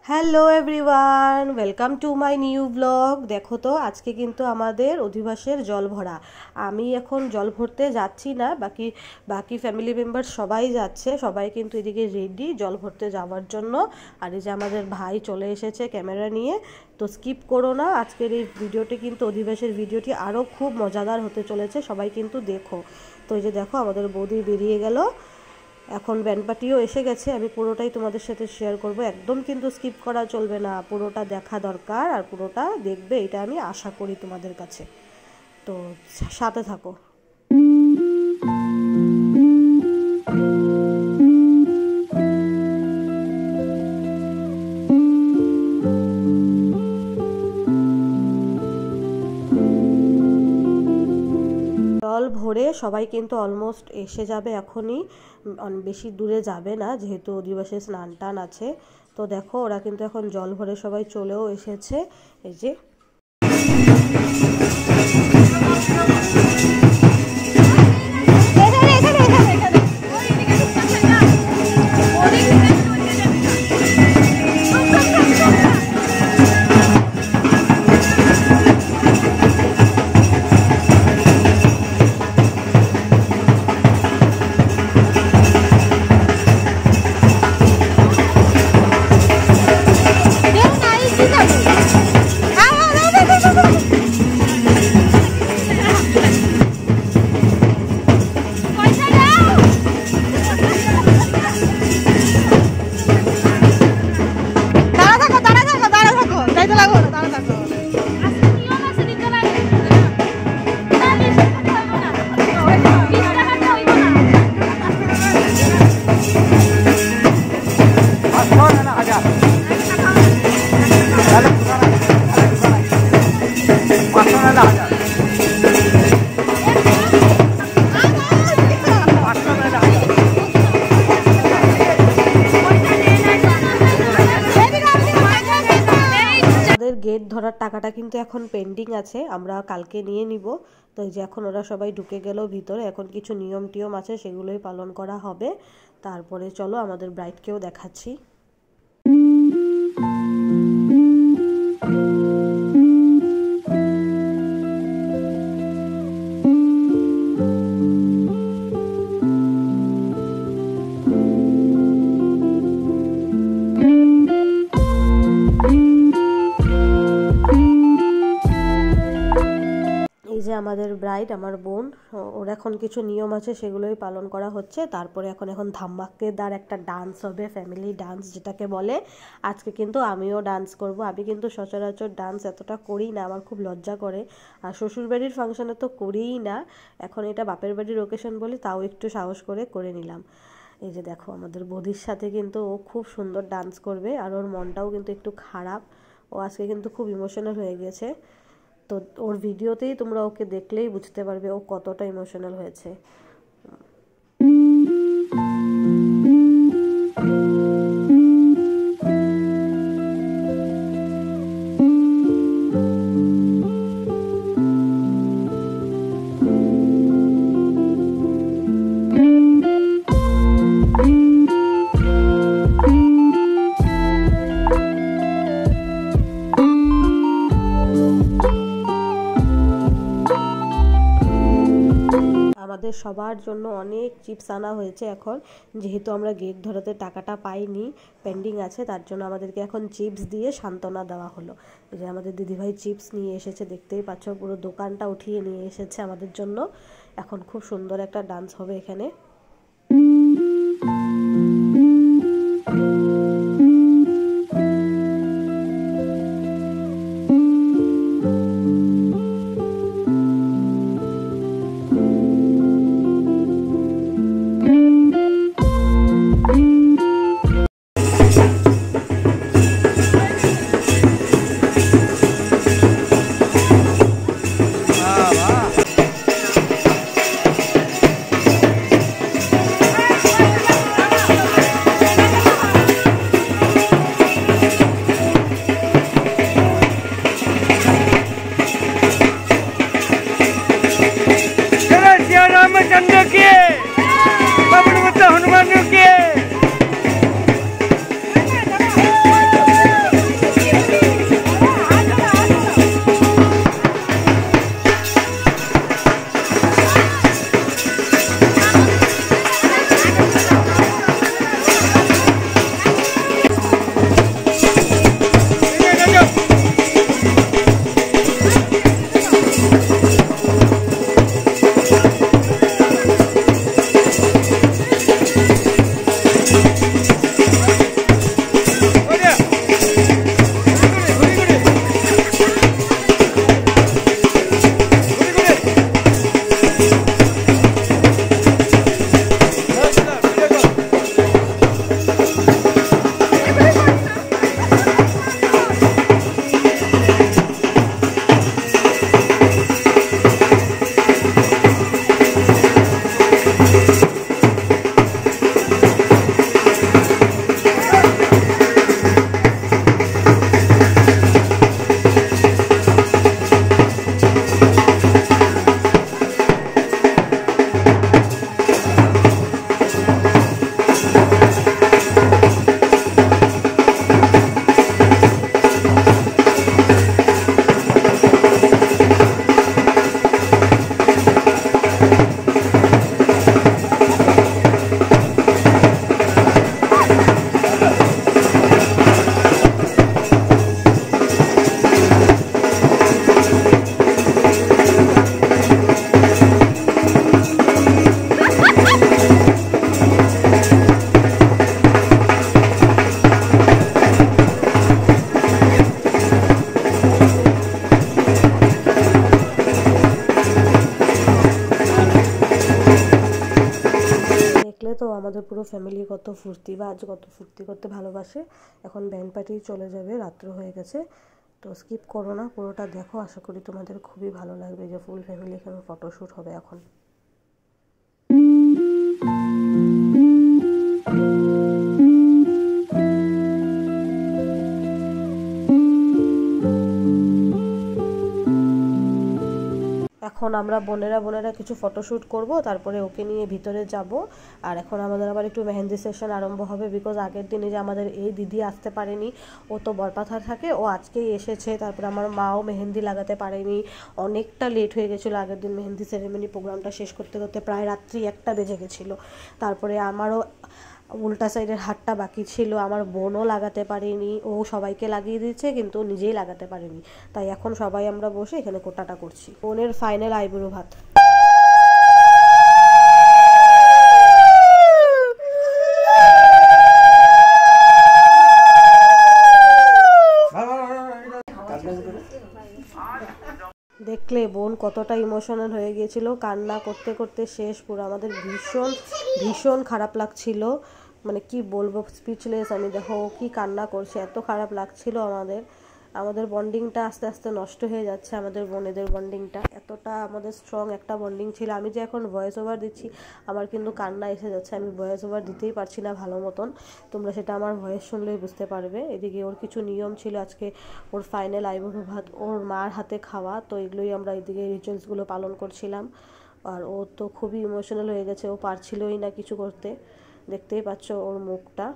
Hello everyone, welcome to my new blog. দেখো তো আজকে কিন্তু আমাদের অধিবাসের জল ভরা। আমি এখন জল ভরতে যাচ্ছি না, বাকি বাকি ফ্যামিলি মেম্বার সবাই যাচ্ছে। সবাই কিন্তু এদিকে রেডি জল ভরতে যাওয়ার জন্য। আর এই যে আমাদের ভাই চলে এসেছে ক্যামেরা নিয়ে। তো স্কিপ করো না, আজকের এই ভিডিওটি কিন্তু অধিবাসের ভিডিওটি আরও খুব মজাদার হতে চলেছে, সবাই কিন্তু দেখো। তো এই যে দেখো আমাদের বৌদি বেরিয়ে গেল, এখন ব্যান্ডপার্টিও এসে গেছে। আমি পুরোটাই তোমাদের সাথে শেয়ার করব, একদম কিন্তু স্কিপ করা চলবে না, পুরোটা দেখা দরকার আর পুরোটা দেখবে, এটা আমি আশা করি তোমাদের কাছে। তো সাথে থাকো। জল ভরে সবাই কিন্তু অলমোস্ট এসে যাবে এখনই, বেশি দূরে যাবে না যেহেতু অধিবাসে স্নান টান আছে। তো দেখো ওরা কিন্তু এখন জল ভরে সবাই চলেও এসেছে। এই যে গেট ধরার টাকাটা কিন্তু এখন পেন্ডিং আছে, আমরা কালকে নিয়ে নিব। তো এই যে এখন ওরা সবাই ঢুকে গেল ভিতরে, এখন কিছু নিয়ম টিয়ম আছে সেগুলোই পালন করা হবে। তারপরে চলো আমাদের ব্রাইডকেও দেখাচ্ছি। আমাদের ব্রাইড আমার বোন, ওর এখন কিছু নিয়ম আছে সেগুলোই পালন করা হচ্ছে। তারপরে এখন ধামাকেদার একটা ডান্স হবে, ফ্যামিলি ডান্স যেটাকে বলে। আজকে কিন্তু আমিও ডান্স করব। আমি কিন্তু সচরাচর ডান্স এতটা করি না, আমার খুব লজ্জা করে। আর শ্বশুরবাড়ির ফাংশনে তো করিই না, এখন এটা বাপের বাড়ির ওকেশন বলি, তাও একটু সাহস করে নিলাম। এই যে দেখো আমাদের বৌদির সাথে কিন্তু ও খুব সুন্দর ডান্স করবে, আর ওর মনটাও কিন্তু একটু খারাপ, ও আজকে কিন্তু খুব ইমোশনাল হয়ে গেছে। তো ওর ভিডিওতেই তোমরা ওকে দেখলেই বুঝতে পারবে ও কতটা ইমোশনাল হয়েছে। আমাদের সবার জন্য অনেক চিপস আনা হয়েছে এখন, যেহেতু আমরা গেট ধরাতে টাকাটা পাইনি, পেন্ডিং আছে, তার জন্য আমাদেরকে এখন চিপস দিয়ে সান্ত্বনা দেওয়া হলো। এই যে আমাদের দিদিভাই চিপস নিয়ে এসেছে, দেখতেই পাচ্ছ পুরো দোকানটা উঠিয়ে নিয়ে এসেছে আমাদের জন্য। এখন খুব সুন্দর একটা ডান্স হবে এখানে। পুরো ফ্যামিলি কত ফুর্তিবাজ, কত ফুর্তি করতে ভালোবাসে। এখন ব্যান্ড পার্টি চলে যাবে, রাত্র হয়ে গেছে। তো স্কিপ করো না, পুরোটা দেখো, আশা করি তোমাদের খুবই ভালো লাগবে। যে ফুল ফ্যামিলি এখানে ফটোশ্যুট হবে এখন। এখন আমরা বোনেরা কিছু ফটোশ্যুট করব, তারপরে ওকে নিয়ে ভিতরে যাব। আর এখন আমাদের আবার একটু মেহেন্দি সেশন আরম্ভ হবে, বিকজ আগের দিনে যে আমাদের এই দিদি আসতে পারেনি, ও তো বরপাথার থাকে, ও আজকেই এসেছে। তারপরে আমার মাও মেহেন্দি লাগাতে পারেনি, অনেকটা লেট হয়ে গেছিলো আগের দিন মেহেন্দি সেরেমনি প্রোগ্রামটা শেষ করতে করতে প্রায় রাত্রি 1টা বেজে গেছিলো। তারপরে আমারও উল্টা সাইডের হাতটা বাকি ছিল, আমার বোনও লাগাতে পারেনি, ও সবাইকে লাগিয়ে দিচ্ছে কিন্তু নিজেই লাগাতে পারেনি। তাই এখন সবাই আমরা বসে এখানে কোটাটা করছি। বোনের ফাইনাল আইবুড়ো ভাত। দেখলে বোন কতটা ইমোশনাল হয়ে গিয়েছিল, কান্না করতে করতে শেষ পুরো। আমাদের ভীষণ ভীষণ খারাপ লাগছিল, মানে কি বলবো, স্পিচলেস আমি। দেখো কি কান্না করছে, এত খারাপ লাগছিল আমাদের বন্ডিংটা আস্তে আস্তে নষ্ট হয়ে যাচ্ছে। আমাদের বোনেদের বন্ডিংটা এতটা আমাদের স্ট্রং একটা বন্ডিং ছিল। আমি যে এখন ভয়েস ওভার দিচ্ছি আমার কিন্তু কান্না এসে যাচ্ছে, আমি ভয়েস ওভার দিতেই পারছি না ভালো মতন। তোমরা সেটা আমার ভয়েস শুনলেই বুঝতে পারবে। এদিকে ওর কিছু নিয়ম ছিল আজকে, ওর ফাইনাল আইবুড়ো ভাত ওর মার হাতে খাওয়া, তো এগুলোই আমরা এদিকে রিচুয়ালসগুলো পালন করছিলাম। আর ও তো খুবই ইমোশনাল হয়ে গেছে, ও পারছিলই না কিছু করতে, দেখতেই পাচ্ছ ওর মুখটা।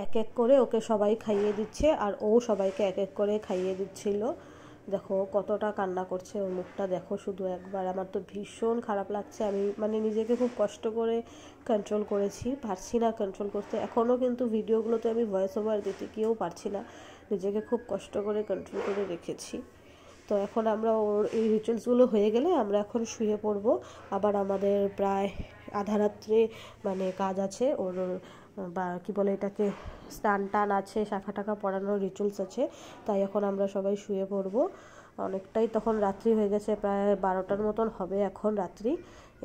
এক এক করে ওকে সবাই খাইয়ে দিচ্ছে, আর ও সবাইকে এক এক করে খাইয়ে দিচ্ছিল। দেখো কতটা কান্না করছে, ওর মুখটা দেখো শুধু একবার। আমার তো ভীষণ খারাপ লাগছে, আমি মানে নিজেকে খুব কষ্ট করে কন্ট্রোল করেছি, পারছি না কন্ট্রোল করতে। এখনও কিন্তু ভিডিওগুলোতে আমি ভয়েস ওভার দিতে গিয়েও পারছি না, নিজেকে খুব কষ্ট করে কন্ট্রোল করে রেখেছি। তো এখন আমরা ওর এই রিচুয়ালসগুলো হয়ে গেলে আমরা এখন শুয়ে পড়ব। আবার আমাদের প্রায় আধা রাত্রে মানে কাজ আছে ওর, বা কী বলে এটাকে, স্নান টান আছে, শাখা টাখা পরানোর রিচুয়ালস আছে। তাই এখন আমরা সবাই শুয়ে পড়ব। অনেকটাই তখন রাত্রি হয়ে গেছে, প্রায় 12টার মতন হবে এখন রাত্রি।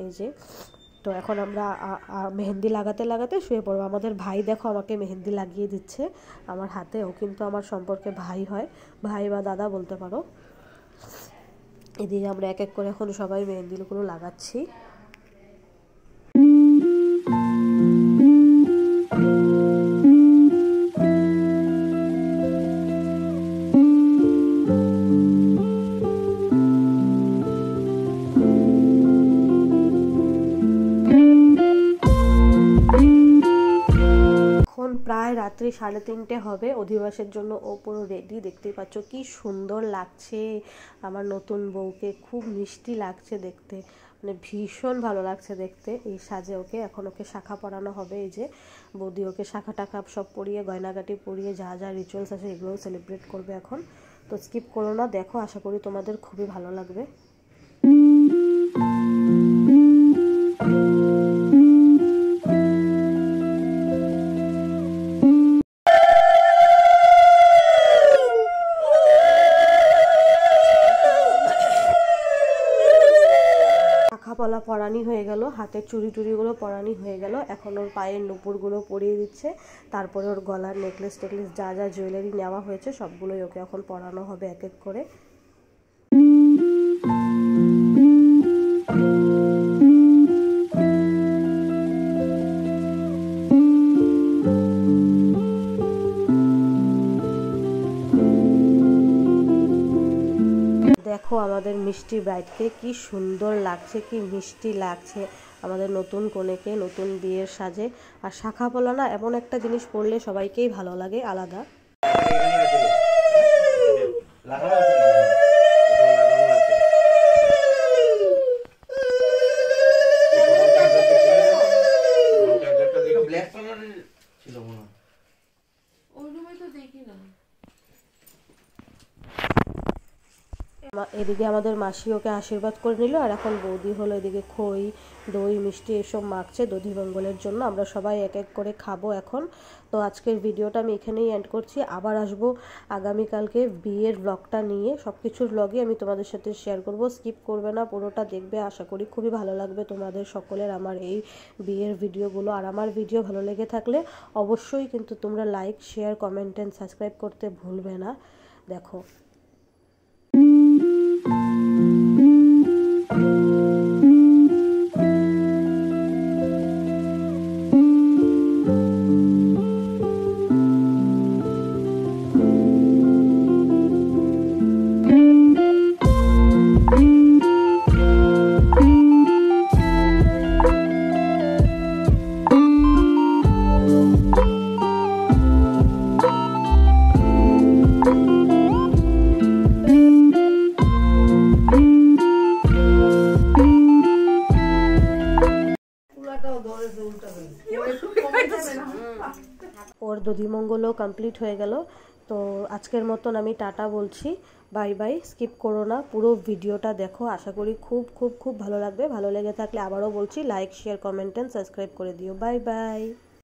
এই যে, তো এখন আমরা মেহেন্দি লাগাতে লাগাতে শুয়ে পড়বো। আমাদের ভাই দেখো আমাকে মেহেন্দি লাগিয়ে দিচ্ছে আমার হাতে, ও কিন্তু আমার সম্পর্কে ভাই হয়, ভাই বা দাদা বলতে পারো। এদিকে আমরা এক এক করে এখন সবাই মেহেন্দিগুলো লাগাচ্ছি। প্রায় রাত্রি 3:30 হবে, অধিবাসের জন্য ও পুরো রেডি। দেখতেই পাচ্ছ কি সুন্দর লাগছে আমার নতুন বউকে, খুব মিষ্টি লাগছে দেখতে, মানে ভীষণ ভালো লাগছে দেখতে এই সাজে ওকে। এখন ওকে শাখা পরানো হবে, এই যে বৌদি ওকে শাখা টাখা সব পরিয়ে গয়নাগাটি পরিয়ে যা যা রিচুয়ালস আছে এগুলোও সেলিব্রেট করবে এখন। তো স্কিপ করো না, দেখো, আশা করি তোমাদের খুবই ভালো লাগবে। পলা পরানি হয়ে গেল, হাতের চুড়ি টুড়িগুলো পরানি হয়ে গেল। এখন ওর পায়ের নুপুরগুলো পরিয়ে দিচ্ছে, তারপরে ওর গলার নেকলেস টেকলেস যা যা জুয়েলারি নেওয়া হয়েছে সবগুলোই ওকে এখন পরানো হবে এক এক করে। দেখো আমাদের মিষ্টি ব্রাইডকে কি সুন্দর লাগছে, কি মিষ্টি লাগছে আমাদের নতুন কনেকে নতুন বিয়ের সাজে। আর শাখা পলা না এমন একটা জিনিস পরলে সবাইকেই ভালো লাগে, আলাদা। এদিকে আমাদের মাসি ওকে আশীর্বাদ করে নিল, আর এখন বৌদি হলো এদিকে খই দই মিষ্টি এসব মাখছে দধিমঙ্গলের জন্য। আমরা সবাই এক এক করে খাবো এখন। তো আজকের ভিডিওটা আমি এখানেই এন্ড করছি। আবার আসবো আগামীকালকে বিয়ের ব্লগটা নিয়ে। সব কিছুর ব্লগই আমি তোমাদের সাথে শেয়ার করব, স্কিপ করবে না, পুরোটা দেখবে। আশা করি খুবই ভালো লাগবে তোমাদের সকলের আমার এই বিয়ের ভিডিওগুলো। আর আমার ভিডিও ভালো লেগে থাকলে অবশ্যই কিন্তু তোমরা like share comment and subscribe করতে ভুলবে না। দেখো ওর দধিমঙ্গলও কমপ্লিট হয়ে গেল। তো আজকের মতন আমি টাটা বলছি, বাই বাই। স্কিপ করো না, পুরো ভিডিওটা দেখো। আশা করি খুব খুব খুব ভালো লাগবে। ভালো লেগে থাকলে আবারও বলছি like share comment and subscribe করে দিও। Bye bye.